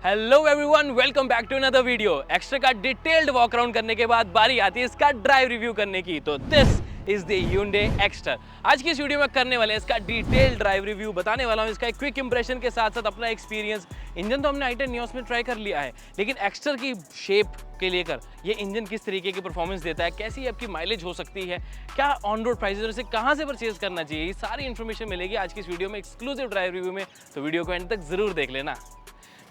Hello everyone, welcome back to another video. Extra का detailed walk around करने के बाद बारी आती है इसका ड्राइव रिव्यू करने की। तो this is the Hyundai Exter। आज की इस वीडियो में करने वाले हैं इसका डिटेल्ड ड्राइव रिव्यू, बताने वाला हूँ इसका एक क्विक इंप्रेशन के साथ साथ अपना एक्सपीरियंस। इंजन तो हमने i10 Neos में ट्राई कर लिया है, लेकिन एक्स्टर की शेप के लेकर ये इंजन किस तरीके की परफॉर्मेंस देता है, कैसी आपकी माइलेज हो सकती है, क्या ऑन रोड प्राइसेस और इसे कहाँ से परचेज करना चाहिए, ये सारी इन्फॉर्मेशन मिलेगी आज की इस वीडियो में एक्सक्लूसिव ड्राइव रिव्यू में। तो वीडियो को एंड तक जरूर देख लेना।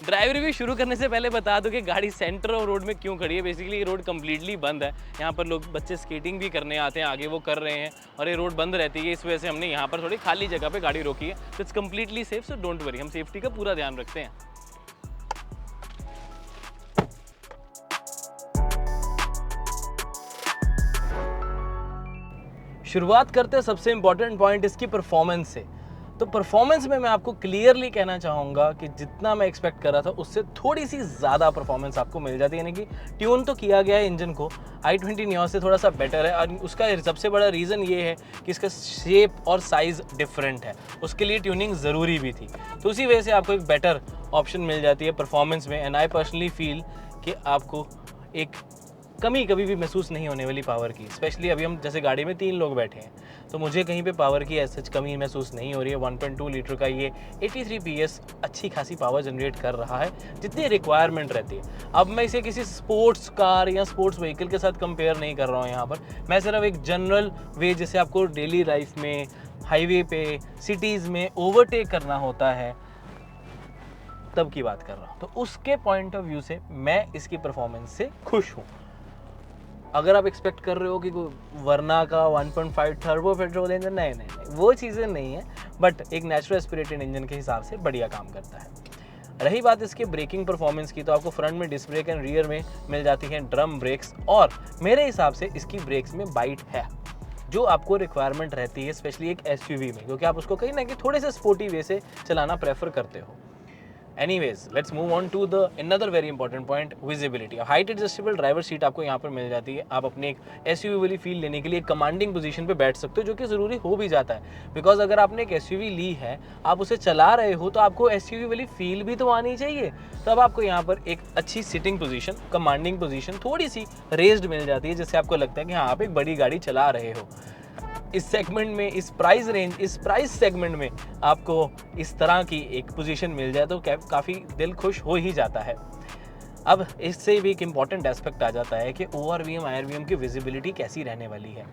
ड्राइव रिव्यू शुरू करने से पहले बता दूं कि गाड़ी सेंटर और रोड में क्यों खड़ी है। बेसिकली ये रोड कम्प्लीटली बंद है, यहाँ पर लोग बच्चे स्केटिंग भी करने आते हैं, आगे वो कर रहे हैं और ये रोड बंद रहती है। इस वजह से हमने यहाँ पर थोड़ी खाली जगह पे गाड़ी रोकी है। तो it's completely safe, so don't worry, हम सेफ्टी का पूरा ध्यान रखते हैं। शुरुआत करते हैं सबसे इंपॉर्टेंट पॉइंट इसकी परफॉर्मेंस से। तो परफॉर्मेंस में मैं आपको क्लियरली कहना चाहूँगा कि जितना मैं एक्सपेक्ट कर रहा था उससे थोड़ी सी ज़्यादा परफॉर्मेंस आपको मिल जाती है। यानी कि ट्यून तो किया गया है इंजन को, i20 Neos से थोड़ा सा बेटर है और उसका सबसे बड़ा रीज़न ये है कि इसका शेप और साइज़ डिफरेंट है, उसके लिए ट्यूनिंग ज़रूरी भी थी। तो उसी वजह से आपको एक बेटर ऑप्शन मिल जाती है परफॉर्मेंस में। एंड आई पर्सनली फील कि आपको एक कमी कभी भी महसूस नहीं होने वाली पावर की। स्पेशली अभी हम जैसे गाड़ी में 3 लोग बैठे हैं, तो मुझे कहीं पे पावर की ऐसा कमी महसूस नहीं हो रही है। 1.2 लीटर का ये 83 PS अच्छी खासी पावर जनरेट कर रहा है, जितनी रिक्वायरमेंट रहती है। अब मैं इसे किसी स्पोर्ट्स कार या स्पोर्ट्स व्हीकल के साथ कंपेयर नहीं कर रहा हूँ यहाँ पर। मैं सिर्फ एक जनरल वे, जैसे आपको डेली लाइफ में, हाईवे पे, सिटीज़ में ओवरटेक करना होता है, तब की बात कर रहा हूँ। तो उसके पॉइंट ऑफ व्यू से मैं इसकी परफॉर्मेंस से खुश हूँ। अगर आप एक्सपेक्ट कर रहे हो कि वरना का 1.5 टर्बो पेट्रोल इंजन, नहीं, वो चीज़ें नहीं है, बट एक नेचुरल एस्पिरेटेड इंजन के हिसाब से बढ़िया काम करता है। रही बात इसके ब्रेकिंग परफॉर्मेंस की, तो आपको फ्रंट में डिस्क ब्रेक एंड रियर में मिल जाती हैं ड्रम ब्रेक्स, और मेरे हिसाब से इसकी ब्रेक्स में बाइट है जो आपको रिक्वायरमेंट रहती है, स्पेशली एक SUV में, क्योंकि आप उसको कहीं ना कहीं थोड़े से स्पोर्टी वे से चलाना प्रेफर करते हो। Anyways, let's move on to the another very important point, visibility। Height adjustable driver seat आपको यहाँ पर मिल जाती है। आप अपने एक SUV वाली फील लेने के लिए कमांडिंग पोजीशन पे बैठ सकते हो, जो कि ज़रूरी हो भी जाता है। बिकॉज अगर आपने एक SUV ली है, आप उसे चला रहे हो, तो आपको SUV वाली फील भी तो आनी चाहिए। तब आपको यहाँ पर एक अच्छी सिटिंग पोजीशन, कमांडिंग पोजीशन थोड़ी सी रेज्ड मिल जाती है, जिससे आपको लगता है कि हाँ, आप एक बड़ी गाड़ी चला रहे हो। इस सेगमेंट में, इस प्राइस रेंज, इस प्राइस सेगमेंट में आपको इस तरह की एक पोजीशन मिल जाए तो काफ़ी दिल खुश हो ही जाता है। अब इससे भी एक इम्पॉर्टेंट एस्पेक्ट आ जाता है कि ORVM IRVM की विजिबिलिटी कैसी रहने वाली है।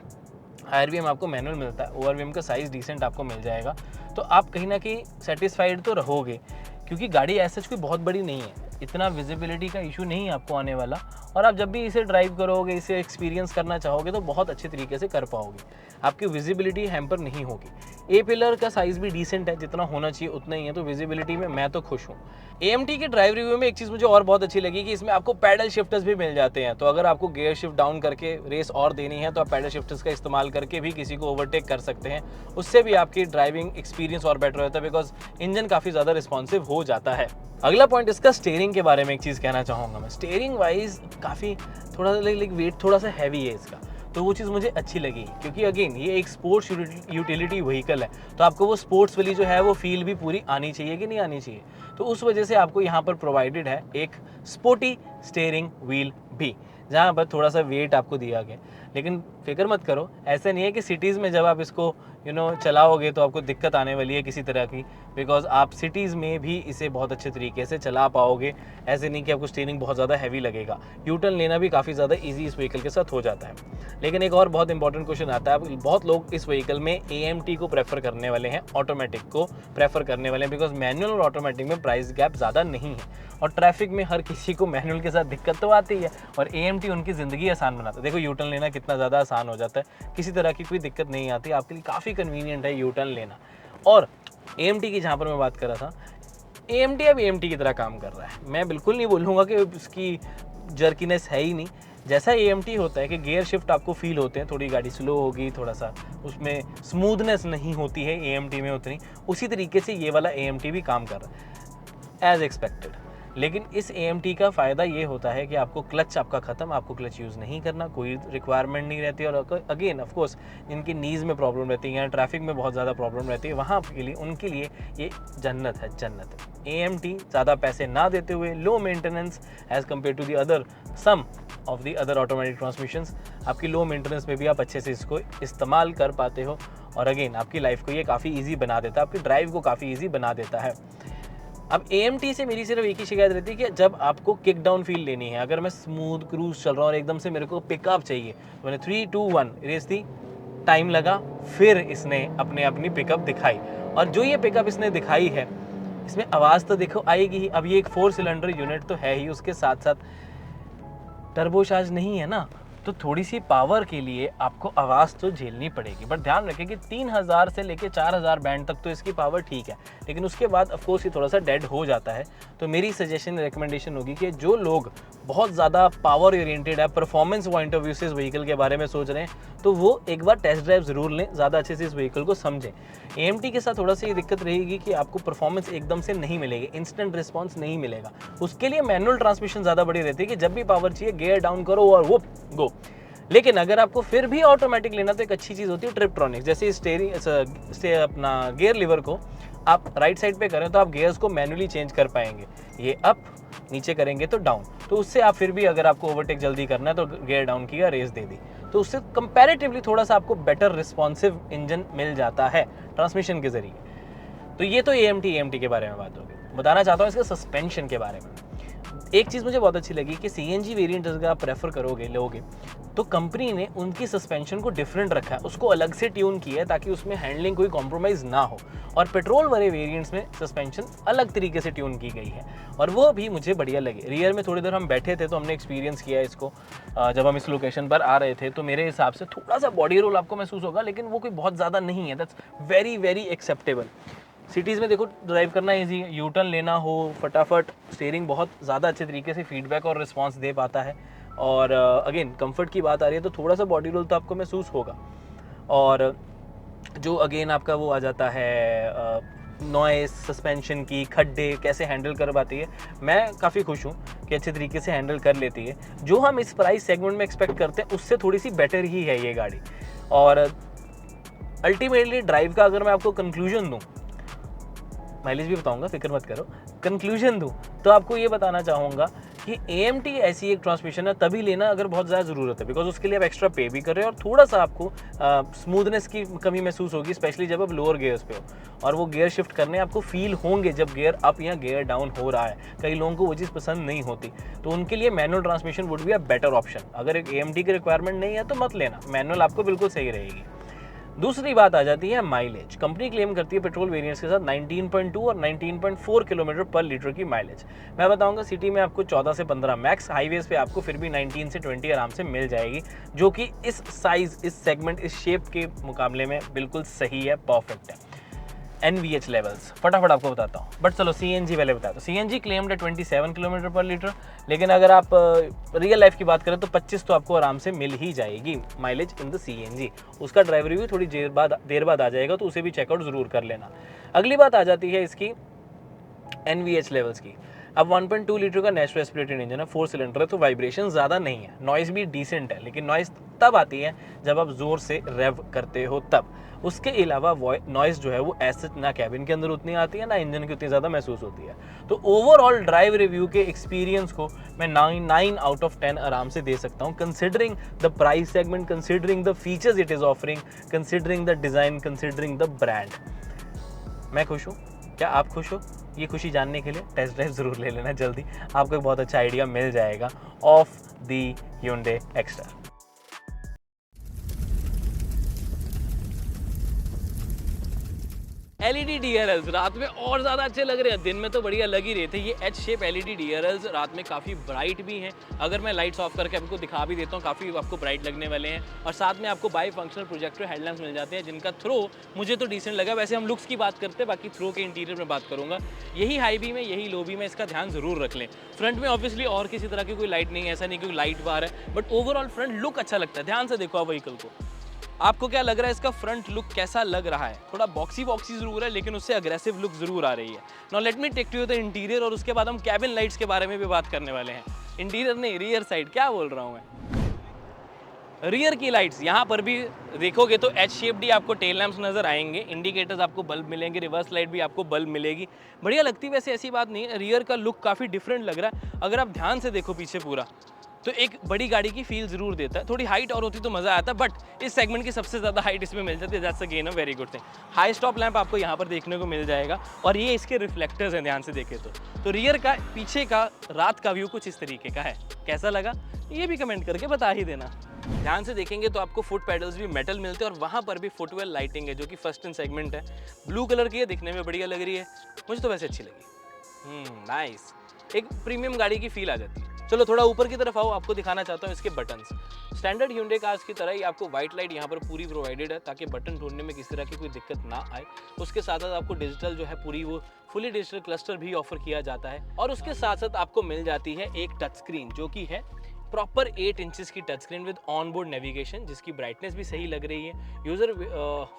IRVM आपको मैनुअल मिलता है, ORVM का साइज़ डिसेंट आपको मिल जाएगा, तो आप कहीं ना कहीं सेटिस्फाइड तो रहोगे, क्योंकि गाड़ी ऐसा कोई बहुत बड़ी नहीं है, इतना विजिबिलिटी का इशू नहीं आपको आने वाला। और आप जब भी इसे ड्राइव करोगे, इसे एक्सपीरियंस करना चाहोगे, तो बहुत अच्छे तरीके से कर पाओगे, आपकी विजिबिलिटी हैम्पर नहीं होगी। पिलर का साइज़ भी डिसेंट है, जितना होना चाहिए उतना ही है, तो विजिबिलिटी में मैं तो खुश हूँ। AMT के ड्राइव रिव्यू में एक चीज़ मुझे और बहुत अच्छी लगी कि इसमें आपको पैडल शिफ्टर्स भी मिल जाते हैं। तो अगर आपको गियर शिफ्ट डाउन करके रेस और देनी है, तो आप पैडल शिफ्टर्स का इस्तेमाल करके भी किसी को ओवरटेक कर सकते हैं। उससे भी आपकी ड्राइविंग एक्सपीरियंस और बेटर होता है, बिकॉज इंजन काफ़ी ज़्यादा रिस्पॉन्सिव हो जाता है। अगला पॉइंट इसका स्टीयरिंग के बारे में एक चीज़ कहना चाहूँगा मैं। स्टीयरिंग वाइज काफ़ी थोड़ा वेट थोड़ा सा हैवी है इसका, तो वो चीज़ मुझे अच्छी लगी, क्योंकि अगेन ये एक स्पोर्ट्स यूटिलिटी व्हीकल है, तो आपको वो स्पोर्ट्स वाली जो है वो फील भी पूरी आनी चाहिए कि नहीं आनी चाहिए। तो उस वजह से आपको यहाँ पर प्रोवाइडेड है एक स्पोर्टी स्टीयरिंग व्हील भी, जहाँ पर थोड़ा सा वेट आपको दिया गया। लेकिन फिक्र मत करो, ऐसा नहीं है कि सिटीज़ में जब आप इसको चलाओगे तो आपको दिक्कत आने वाली है किसी तरह की, बिकॉज आप सिटीज़ में भी इसे बहुत अच्छे तरीके से चला पाओगे। ऐसे नहीं कि आपको स्टीयरिंग बहुत ज़्यादा हैवी लगेगा, यूटर्न लेना भी काफ़ी ज़्यादा ईजी इस व्हीकल के साथ हो जाता है। लेकिन एक और बहुत इंपॉर्टेंट क्वेश्चन आता है, बहुत लोग इस व्हीकल में AMT को प्रेफर करने वाले हैं, ऑटोमेटिक को प्रेफर करने वाले हैं, बिकॉज मैनुअल और ऑटोमेटिक में प्राइस गैप ज़्यादा नहीं है, और ट्रैफिक में हर किसी को मैनुअल के साथ दिक्कत तो आती है, और AMT उनकी ज़िंदगी आसान बनाता है। देखो, यूटर्न लेना कितना ज़्यादा आसान हो जाता है, किसी तरह की कोई दिक्कत नहीं आती, आपके लिए काफ़ी कन्वीनियंट है यूटर्न लेना। और AMT की जहाँ पर मैं बात कर रहा था, AMT अब AMT की तरह काम कर रहा है। मैं बिल्कुल नहीं बोलूँगा कि उसकी जर्कीनेस है ही नहीं। जैसा AMT होता है कि गियर शिफ्ट आपको फील होते हैं, थोड़ी गाड़ी स्लो होगी, थोड़ा सा उसमें स्मूथनेस नहीं होती है AMT में उतनी, उसी तरीके से ये वाला AMT भी काम कर रहा है, एज एक्सपेक्टेड। लेकिन इस AMT का फ़ायदा ये होता है कि आपको क्लच आपका ख़त्म, आपको क्लच यूज़ नहीं करना, कोई रिक्वायरमेंट नहीं रहती। और अगेन ऑफ कोर्स जिनकी नीज़ में प्रॉब्लम रहती है या ट्रैफिक में बहुत ज़्यादा प्रॉब्लम रहती है, वहाँ के लिए उनके लिए ये जन्नत है, जन्नत है। AMT ज़्यादा पैसे ना देते हुए, low maintenance as compared to the other some of the other automatic transmissions, आपकी लो मेंटेनेंस में भी आप अच्छे से इसको इस्तेमाल कर पाते हो। और अगेन आपकी लाइफ को ये काफ़ी ईजी बना देता है, आपकी ड्राइव को काफ़ी ईजी बना देता है। अब AMT से मेरी सिर्फ एक ही शिकायत रहती है कि जब आपको किक डाउन फील लेनी है, अगर मैं स्मूथ क्रूज चल रहा हूँ और एकदम से मेरे को पिकअप चाहिए, तो मैंने 3 2 1 रेस दी, टाइम लगा, फिर इसने अपनी पिकअप दिखाई। और जो ये पिकअप इसने दिखाई है, इसमें आवाज़ तो देखो आएगी ही। अब ये एक 4 सिलेंडर यूनिट तो है ही, उसके साथ साथ टर्बोचार्ज नहीं है ना, तो थोड़ी सी पावर के लिए आपको आवाज़ तो झेलनी पड़ेगी। बट ध्यान रखें कि 3000 से लेके 4000 बैंड तक तो इसकी पावर ठीक है, लेकिन उसके बाद ऑफ कोर्स ये थोड़ा सा डेड हो जाता है। तो मेरी सजेशन रिकमेंडेशन होगी कि जो लोग बहुत ज़्यादा पावर ओरिएंटेड है, परफॉर्मेंस पॉइंट ऑफ व्यू से इस व्हीकल के बारे में सोच रहे हैं, तो वो एक बार टेस्ट ड्राइव ज़रूर लें, ज़्यादा अच्छे से इस व्हीकल को समझें। AMT के साथ थोड़ा सा ये दिक्कत रहेगी कि आपको परफॉर्मेंस एकदम से नहीं मिलेगी, इंस्टेंट रिस्पॉन्स नहीं मिलेगा। उसके लिए मैनुअल ट्रांसमिशन ज़्यादा बड़ी रहती है कि जब भी पावर चाहिए गियर डाउन करो और वो गो। लेकिन अगर आपको फिर भी ऑटोमेटिक लेना, तो एक अच्छी चीज़ होती है ट्रिपट्रॉनिक्स। जैसे स्टेयरिंग से अपना गियर लीवर को आप राइट साइड पे करें तो आप गियर्स को मैनुअली चेंज कर पाएंगे। ये अप, नीचे करेंगे तो डाउन, तो उससे आप फिर भी अगर आपको ओवरटेक जल्दी करना है तो गियर डाउन किया, रेस दे दी, तो उससे कंपैरेटिवली थोड़ा सा आपको बेटर रिस्पॉन्सिव इंजन मिल जाता है ट्रांसमिशन के जरिए। तो ये तो AMT के बारे में बात होगी। बताना चाहता हूँ इसके सस्पेंशन के बारे में। एक चीज़ मुझे बहुत अच्छी लगी कि CNG वेरिएंट अगर आप प्रेफर लोगे तो कंपनी ने उनकी सस्पेंशन को डिफरेंट रखा है, उसको अलग से ट्यून किया है ताकि उसमें हैंडलिंग कोई कॉम्प्रोमाइज़ ना हो। और पेट्रोल वाले वेरिएंट्स में सस्पेंशन अलग तरीके से ट्यून की गई है और वो भी मुझे बढ़िया लगे। रियर में थोड़ी देर हम बैठे थे तो हमने एक्सपीरियंस किया इसको, जब हम इस लोकेशन पर आ रहे थे, तो मेरे हिसाब से थोड़ा सा बॉडी रोल आपको महसूस होगा, लेकिन वो कोई बहुत ज़्यादा नहीं है। That's very very acceptable. Cities में देखो ड्राइव करना इजी है, यू टर्न लेना हो फटाफट, स्टीयरिंग बहुत ज़्यादा अच्छे तरीके से फीडबैक और रिस्पांस दे पाता है। और अगेन कंफर्ट की बात आ रही है तो थोड़ा सा बॉडी रोल तो आपको महसूस होगा। और जो अगेन आपका वो आ जाता है नॉइस, सस्पेंशन की, खड्डे कैसे हैंडल कर पाती है, मैं काफ़ी खुश हूँ कि अच्छे तरीके से हैंडल कर लेती है। जो हम इस प्राइस सेगमेंट में एक्सपेक्ट करते हैं उससे थोड़ी सी बेटर ही है ये गाड़ी। और अल्टीमेटली ड्राइव का अगर मैं आपको कंक्लूजन दूँ, माइलेज भी बताऊंगा, फिक्र मत करो, कंक्लूजन दूं तो आपको ये बताना चाहूँगा कि AMT ऐसी एक ट्रांसमिशन है तभी लेना अगर बहुत ज़्यादा ज़रूरत है, बिकॉज उसके लिए आप एक्स्ट्रा पे भी कर रहे हो और थोड़ा सा आपको स्मूथनेस की कमी महसूस होगी, स्पेशली जब आप लोअर गियर्स पे हो और वो गियर शिफ्ट करने आपको फील होंगे जब गियर अप या गियर डाउन हो रहा है। कई लोगों को वो चीज़ पसंद नहीं होती, तो उनके लिए manual transmission would be a better option. अगर एक AMT की रिक्वायरमेंट नहीं है तो मत लेना, मैनुअल आपको बिल्कुल सही रहेगी। दूसरी बात आ जाती है माइलेज। कंपनी क्लेम करती है पेट्रोल वेरिएंट्स के साथ 19.2 और 19.4 किलोमीटर पर लीटर की माइलेज। मैं बताऊंगा सिटी में आपको 14 से 15 मैक्स, हाईवेज पे आपको फिर भी 19 से 20 आराम से मिल जाएगी, जो कि इस साइज, इस सेगमेंट, इस शेप के मुकाबले में बिल्कुल सही है, परफेक्ट है। NVH लेवल्स फटाफट आपको बताता हूँ, बट चलो CNG पहले बताता हूँ। CNG क्लेम्ड है 27 किलोमीटर पर लीटर, लेकिन अगर आप रियल लाइफ की बात करें तो 25 तो आपको आराम से मिल ही जाएगी माइलेज इन द CNG। उसका ड्राइव रिव्यू थोड़ी देर बाद आ जाएगा, तो उसे भी चेकआउट ज़रूर कर लेना। अगली बात आ जाती है इसकी NVH लेवल्स की। अब 1.2 लीटर का नेचुरल एस्पिरेटेड इंजन है, 4 सिलेंडर है, तो वाइब्रेशन ज़्यादा नहीं है, नॉइज़ भी डिसेंट है, लेकिन नॉइज़ तब आती है जब आप ज़ोर से रेव करते हो तब। उसके अलावा नॉइज़ जो है वो ऐसे ना कैबिन के अंदर उतनी आती है ना इंजन की उतनी ज़्यादा महसूस होती है। तो ओवरऑल ड्राइव रिव्यू के एक्सपीरियंस को मैं 9 आउट ऑफ 10 आराम से दे सकता हूँ, considering the price segment, considering the features it is offering, considering the design, considering the brand. मैं खुश हूँ, क्या आप खुश हो? ये खुशी जानने के लिए टेस्ट ड्राइव ज़रूर ले लेना जल्दी, आपको एक बहुत अच्छा आइडिया मिल जाएगा of the Hyundai Exter। LED DRLs रात में और ज़्यादा अच्छे लग रहे हैं, दिन में तो बढ़िया लग ही रहे थे। ये H शेप LED DRLs रात में काफ़ी ब्राइट भी हैं। अगर मैं लाइट्स ऑफ करके आपको दिखा भी देता हूँ, काफ़ी आपको ब्राइट लगने वाले हैं। और साथ में आपको बाई फंक्शनल प्रोजेक्टर हेडलैम्प्स मिल जाते हैं, जिनका थ्रो मुझे तो डिसेंट लगा। वैसे हम लुक्स की बात करते हैं, बाकी थ्रो के इंटीरियर में बात करूँगा। यही हाई बी में, यही लो बी में, इसका ध्यान ज़रूर रख लें। फ्रंट में ऑब्वियसली और किसी तरह की कोई लाइट नहीं है, ऐसा नहीं कि लाइट बार है, बट ओवरऑल फ्रंट लुक अच्छा लगता है। ध्यान से देखो आप व्हीकल को, आपको क्या लग रहा है इसका फ्रंट लुक कैसा लग रहा है? थोड़ा बॉक्सी ज़रूर है लेकिन उससे अग्रेसिव लुक ज़रूर आ रही है। Now let me take you the interior और उसके बाद हम कैबिन लाइट्स के बारे में भी बात करने वाले हैं। इंटीरियर नहीं, रियर साइड, क्या बोल रहा हूँ मैं। रियर की लाइट्स यहाँ पर भी देखोगे तो एच शेप्ड ही आपको टेल लैंप्स नज़र आएंगे, इंडिकेटर्स आपको बल्ब मिलेंगे, रिवर्स लाइट भी आपको बल्ब मिलेगी, बढ़िया लगती है। वैसे ऐसी बात नहीं है, रियर का लुक काफ़ी डिफरेंट लग रहा है। अगर आप ध्यान से देखो पीछे पूरा, तो एक बड़ी गाड़ी की फील ज़रूर देता है। थोड़ी हाइट और होती तो मज़ा आता, बट इस सेगमेंट की सबसे ज़्यादा हाइट इसमें मिल जाती है। That's again a very good thing. High stop lamp आपको यहाँ पर देखने को मिल जाएगा और ये इसके रिफ्लेक्टर्स हैं, ध्यान से देखें तो रियर का पीछे का रात का व्यू कुछ इस तरीके का है। कैसा लगा ये भी कमेंट करके बता ही देना। ध्यान से देखेंगे तो आपको फुट पैडल्स भी मेटल मिलते हैं और वहाँ पर भी फुटवेयर लाइटिंग है जो कि फर्स्ट इन सेगमेंट है। ब्लू कलर की है, दिखने में बढ़िया लग रही है, मुझे तो वैसे अच्छी लगी। नाइस, एक प्रीमियम गाड़ी की फील आ जाती है। चलो थोड़ा ऊपर की तरफ आओ, आपको दिखाना चाहता हूँ इसके बटन्स। स्टैंडर्ड Hyundai कार्स की तरह ही आपको वाइट लाइट यहाँ पर पूरी प्रोवाइडेड है ताकि बटन ढूंढने में किसी तरह की कोई दिक्कत ना आए। उसके साथ साथ आपको डिजिटल जो है पूरी वो फुली डिजिटल क्लस्टर भी ऑफर किया जाता है और उसके साथ साथ आपको मिल जाती है एक टच स्क्रीन जो कि है प्रॉपर 8 इंचेस की touch screen with on board navigation, जिसकी ब्राइटनेस भी सही लग रही है। यूज़र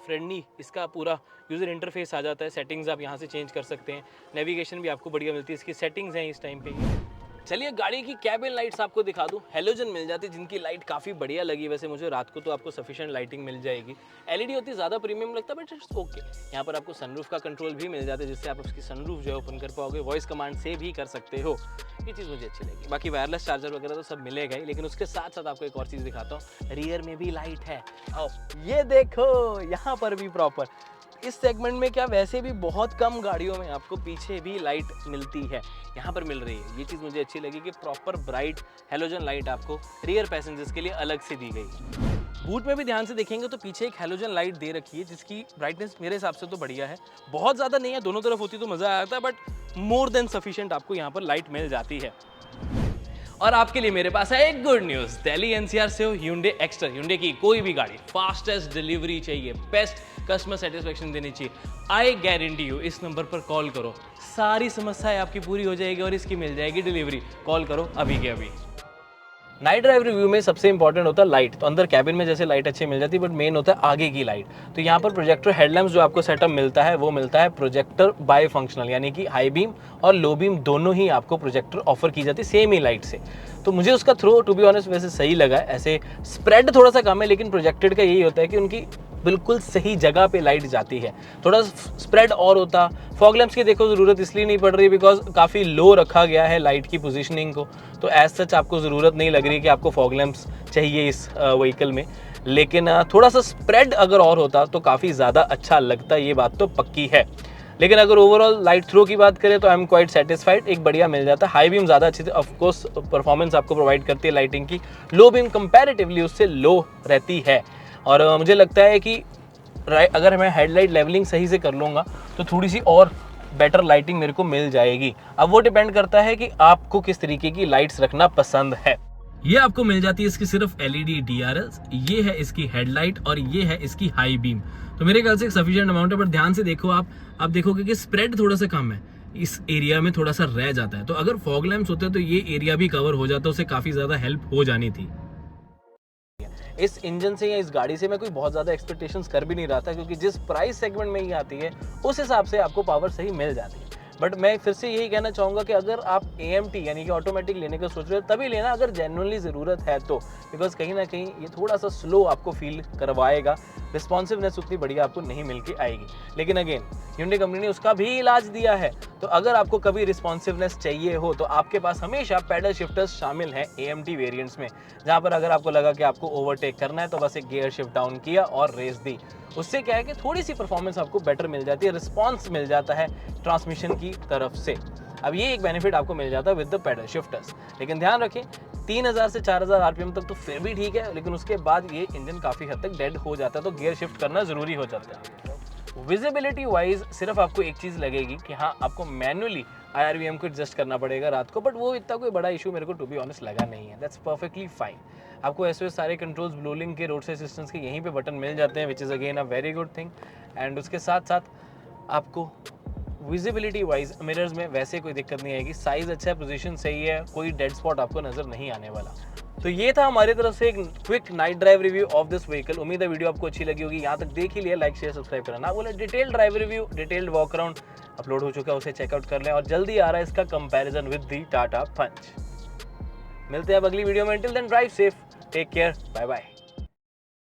फ्रेंडली इसका पूरा यूज़र इंटरफेस आ जाता है। सेटिंग्स आप यहाँ से चेंज कर सकते हैं, नेविगेशन भी आपको बढ़िया मिलती है। इसकी सेटिंग्स हैं इस टाइम पे। चलिए गाड़ी की कैबिन लाइट्स आपको दिखा दूं। हेलोजन मिल जाती है जिनकी लाइट काफ़ी बढ़िया लगी। वैसे मुझे रात को तो आपको सफिशिएंट लाइटिंग मिल जाएगी। एलईडी होती ज़्यादा प्रीमियम लगता है बट इट्स ओके। यहाँ पर आपको सनरूफ का कंट्रोल भी मिल जाता है जिससे आप उसकी सनरूफ जो है ओपन कर पाओगे, वॉइस कमांड से भी कर सकते हो। ये चीज़ मुझे अच्छी लगी। बाकी वायरलेस चार्जर वगैरह तो सब मिलेगा ही, लेकिन उसके साथ साथ आपको एक और चीज़ दिखाता हूँ, रियर में भी लाइट है। आओ ये देखो, यहाँ पर भी प्रॉपर इस सेगमेंट में क्या वैसे भी बहुत कम गाड़ियों में आपको पीछे भी लाइट मिलती है, यहाँ पर मिल रही है। ये चीज़ मुझे अच्छी लगी कि प्रॉपर ब्राइट हेलोजन लाइट आपको रियर पैसेंजर्स के लिए अलग से दी गई। बूट में भी ध्यान से देखेंगे तो पीछे एक हेलोजन लाइट दे रखी है जिसकी ब्राइटनेस मेरे हिसाब से तो बढ़िया है, बहुत ज़्यादा नहीं है, दोनों तरफ होती तो मज़ा आता है, बट मोर देन सफिशिएंट आपको यहाँ पर लाइट मिल जाती है। और आपके लिए मेरे पास है एक गुड न्यूज़। दिल्ली एनसीआर से हो Hyundai Exter, Hyundai की कोई भी गाड़ी, फास्टेस्ट डिलीवरी चाहिए, बेस्ट कस्टमर सेटिस्फेक्शन देनी चाहिए, आई गारंटी यू इस नंबर पर कॉल करो, सारी समस्याएं आपकी पूरी हो जाएगी और इसकी मिल जाएगी डिलीवरी। कॉल करो अभी के अभी। नाइट ड्राइव रिव्यू में सबसे इंपॉर्टेंट होता है लाइट। तो अंदर कैबिन में जैसे लाइट अच्छी मिल जाती है, बट मेन होता है आगे की लाइट। तो यहाँ पर प्रोजेक्टर हेडलैम्प्स जो आपको सेटअप मिलता है वो मिलता है प्रोजेक्टर बाय फंक्शनल, यानी कि हाई बीम और लो बीम दोनों ही आपको प्रोजेक्टर ऑफर की जाती है सेम ही लाइट से। तो मुझे उसका थ्रो टू बी ऑनेस्ट वैसे सही लगा है। ऐसे स्प्रेड थोड़ा सा कम है, लेकिन प्रोजेक्टेड का यही होता है कि उनकी बिल्कुल सही जगह पे लाइट जाती है। थोड़ा स्प्रेड और होता। फॉग लैंप्स की देखो ज़रूरत इसलिए नहीं पड़ रही बिकॉज काफ़ी लो रखा गया है लाइट की पोजीशनिंग को, तो एज सच आपको ज़रूरत नहीं लग रही कि आपको फॉग लैंप्स चाहिए इस व्हीकल में। लेकिन थोड़ा सा स्प्रेड अगर और होता तो काफ़ी ज़्यादा अच्छा लगता, ये बात तो पक्की है। लेकिन अगर ओवरऑल लाइट थ्रो की बात करें तो आई एम क्वाइट सेटिस्फाइड, एक बढ़िया मिल जाता है। हाई बीम ज़्यादा अच्छी थी, ऑफकोर्स परफॉर्मेंस आपको प्रोवाइड करती है लाइटिंग की। लो बीम कंपैरेटिवली उससे लो रहती है और मुझे लगता है कि अगर मैं हेडलाइट लेवलिंग सही से कर लूँगा तो थोड़ी सी और बेटर लाइटिंग मेरे को मिल जाएगी। अब वो डिपेंड करता है कि आपको किस तरीके की लाइट्स रखना पसंद है। ये आपको मिल जाती है इसकी सिर्फ एलईडी डीआरएल्स, ये है इसकी हेडलाइट और ये है इसकी हाई बीम। तो मेरे ख्याल से एक सफिशिएंट अमाउंट है, बट ध्यान से देखो आप देखोगे कि स्प्रेड थोड़ा सा कम है, इस एरिया में थोड़ा सा रह जाता है। तो अगर फॉग लैंप्स होते तो ये एरिया भी कवर हो जाता, उससे काफ़ी ज़्यादा हेल्प हो जानी थी। इस इंजन से या इस गाड़ी से मैं कोई बहुत ज़्यादा एक्सपेक्टेशंस कर भी नहीं रहा था, क्योंकि जिस प्राइस सेगमेंट में ये आती है उस हिसाब से आपको पावर सही मिल जाती है। बट मैं फिर से यही कहना चाहूँगा कि अगर आप AMT यानी कि ऑटोमेटिक लेने का सोच रहे हो तभी लेना अगर जेन्युइनली ज़रूरत है तो, बिकॉज कहीं ना कहीं ये थोड़ा सा स्लो आपको फील करवाएगा, रिस्पॉन्सिवनेस उतनी बढ़िया आपको नहीं मिल के आएगी। लेकिन अगेन Hyundai कंपनी ने उसका भी इलाज दिया है, तो अगर आपको कभी रिस्पॉन्सिवनेस चाहिए हो तो आपके पास हमेशा पैडल शिफ्टर्स शामिल हैं AMT वेरिएंट्स में, जहाँ पर अगर आपको लगा कि आपको ओवरटेक करना है तो बस एक गियर शिफ्ट डाउन किया और रेस दी। उससे क्या है कि थोड़ी सी परफॉर्मेंस आपको बेटर मिल जाती है, रिस्पॉन्स मिल जाता है ट्रांसमिशन की तरफ से। अब ये एक बेनिफिट आपको मिल जाता है विद द पैडल शिफ्टर्स। लेकिन ध्यान रखें 3000 से 4000 RPM तक तो फिर भी ठीक है, लेकिन उसके बाद ये इंजन काफ़ी हद तक डेड हो जाता है, तो गियर शिफ्ट करना ज़रूरी हो जाता है। विजिबिलिटी वाइज सिर्फ आपको एक चीज़ लगेगी कि हाँ आपको मैनुअली IRVM को एडजस्ट करना पड़ेगा रात को, बट वो इतना कोई बड़ा इशू मेरे को टू बी ऑनेस्ट लगा नहीं है। That's perfectly fine. आपको ऐसे सारे कंट्रोल्स ब्लोलिंग के, रोड साइड असिस्टेंस के यहीं पे बटन मिल जाते हैं, which is again a very good thing. And उसके साथ साथ आपको विजिबिलिटी वाइज मिरर्स में वैसे कोई दिक्कत नहीं आएगी, साइज़ अच्छा है, पोजीशन सही है, कोई डेड स्पॉट आपको नज़र नहीं आने वाला। तो ये था हमारी तरफ से एक quick night drive review of this vehicle. उम्मीद है वीडियो आपको अच्छी लगी होगी। यहाँ तक देख ही लिया, लाइक शेयर सब्सक्राइब करना ना बोले। Detailed drive review, detailed walk around upload हो चुका है, उसे चेकआउट कर लें। और जल्दी आ रहा है इसका comparison with the Tata Punch. मिलते हैं अब अगली वीडियो में। Till then drive safe, take care, bye bye.